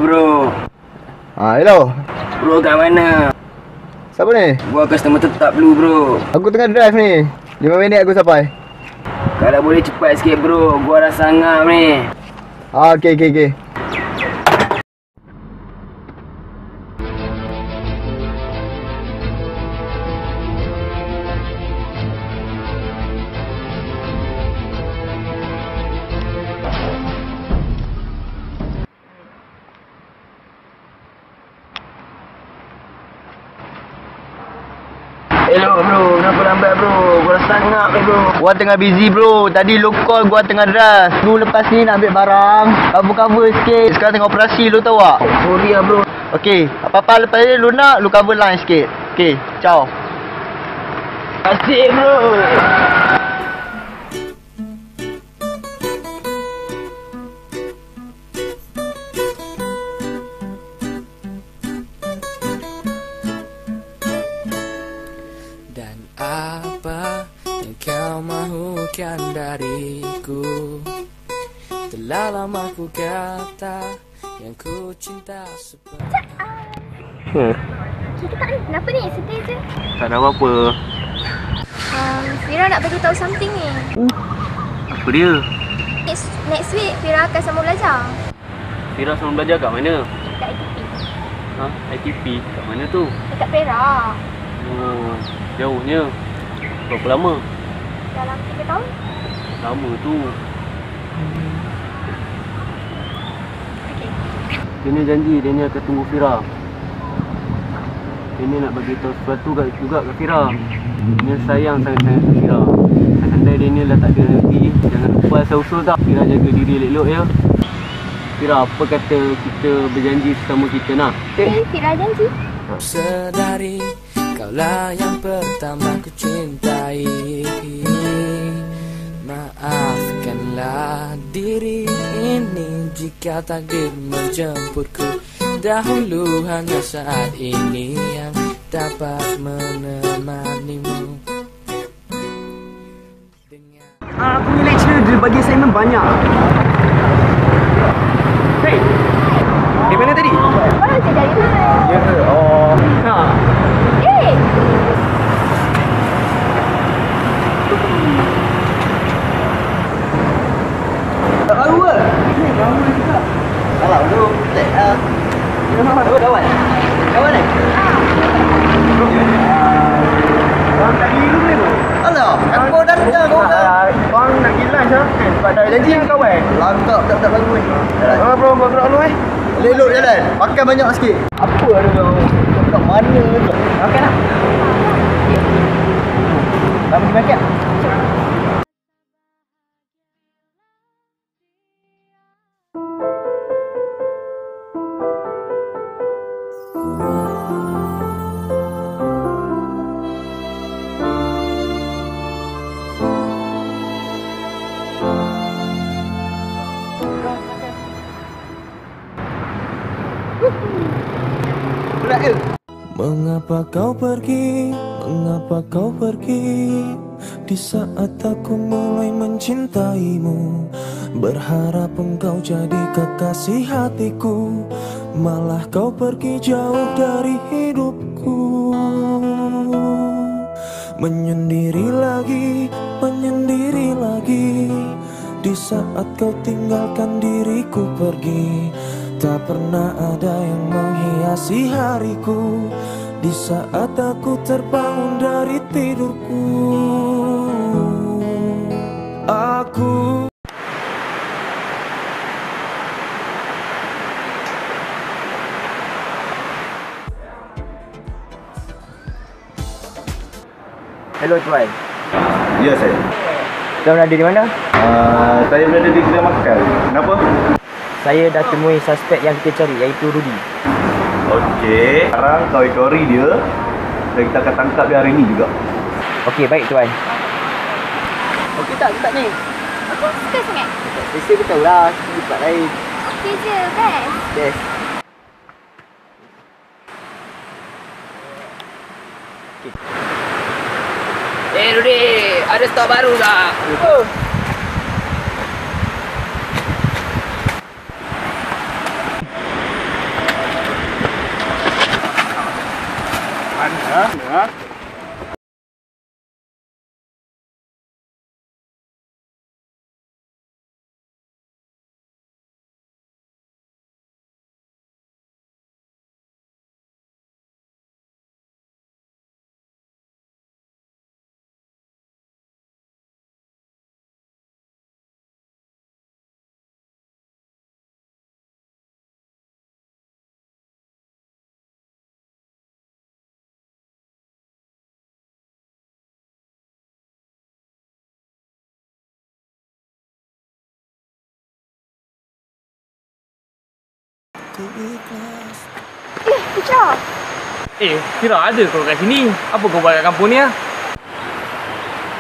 bro. Hello. Bro kat mana? Siapa ni? Gua customer tetap dulu bro. Aku tengah drive ni. 5 minit aku sampai. Kalau boleh cepat sikit bro, gua dah sangap ni. Okey. Hello bro, kenapa lambat bro? Gua dah sangap ni bro. Gua tengah busy bro. Tadi lu call gua tengah drive. Lu lepas ni nak ambil barang. Cover sikit. Sekarang tengah operasi lu tahu tak? Sorry lah bro. Okey, apa-apa lepas ni lu nak, lu cover line sikit. Okey, ciao. Asyik bro. Dan apa yang kau mahukan dariku? Telah lama ku kata yang ku cinta seperti Kita tak ni, kenapa ni? Sedih je. Tak ada apa-apa. Fira nak bagi tahu something ni. Apa dia? Next week Fira akan sambung belajar. Fira sambung belajar kat mana? Dekat ITP. ITP. Kat mana tu? Dekat Perak. Oh, jauhnya. Berapa lama? Dalam 3 tahun. Lama tu. Okey. Dia ni janji dia ni akan tunggu Fira. Dia ni nak bagi tahu sesuatu juga kat Fira. Dia sayang sangat-sangat kat Fira. Andai dia ni dah tak ada nanti, jangan lupa asal usul tak. Fira jaga diri elok-elok ya. Fira, apa kata kita berjanji sesama kita nak? Okey, Fira janji. Sedari kaulah yang pertama ku cintai. Maafkanlah diri ini jika takdir menjemputku. Dahulu hanya saat ini yang dapat menemanimu. Aku ni lecturer, dia bagi assignment banyak. Hey, di mana tadi? Baru je dari mana? Ya ke? Oh, Eh! tak tahu ke? Lama juga. Salah tu. Kawan. Kawan ni? Korang tak gila ni tu? Alah, aku dah Korang nak gila je? Sebab dah janji dengan kawan. Langkap tak bagus ni. Bro, gerak dulu Elok jalan. Makan banyak sikit. Apa ada kau? Kat mana tu? Makan tak? Lama pergi makan? Mengapa kau pergi? Mengapa kau pergi? Di saat aku mulai mencintaimu, berharap engkau jadi kekasih hatiku, malah kau pergi jauh dari hidupku. Menyendiri lagi, di saat kau tinggalkan diriku pergi. Tak pernah ada yang menghiasi hariku di saat aku terbangun dari tidurku. Aku Hello tuan. Ya saya. Tuan ada di mana? Saya berada di kedai makan. Kenapa? Saya dah temui suspek yang kita cari, iaitu Rudy. Okey. Sekarang kau ikori dia dan kita akan tangkap dia hari ni juga. Okey, baik tuan. Okey tak ni? Okey, suka sangat. Biasa aku tahu lah, tempat lain. Okey je, best. Yes. Rudy, ada stok baru tak? Oh. Ha? Ku ikhlas. Fitra. Fira ada kau kat sini. Apa kau buat kat kampung ni?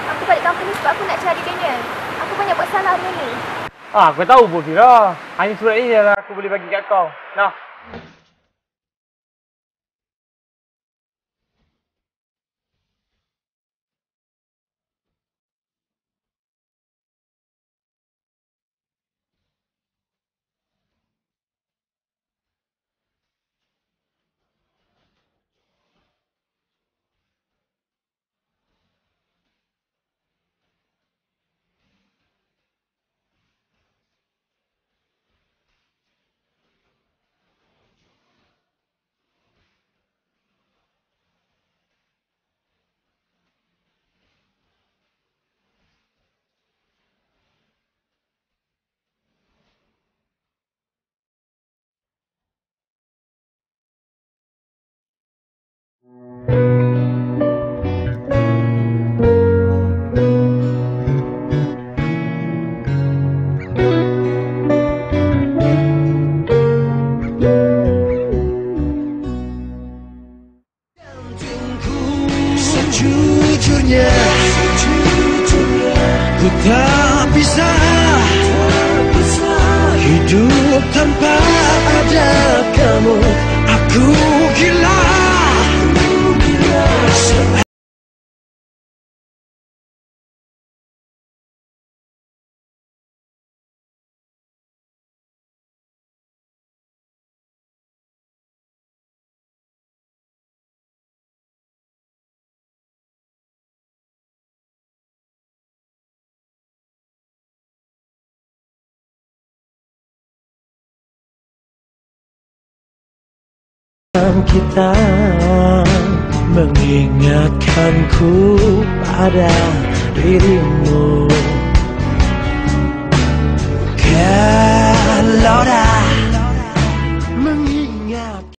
Aku balik kampung ni sebab aku nak cari Daniel. Aku banyak buat salah hari ni. Aku tahu pun Fira. Hanya surat ini yang aku boleh bagi kat kau. Nah. Sejujurnya ku tak bisa hidup tanpa ada kamu. Aku gila. Kita mengingatkanku pada dirimu.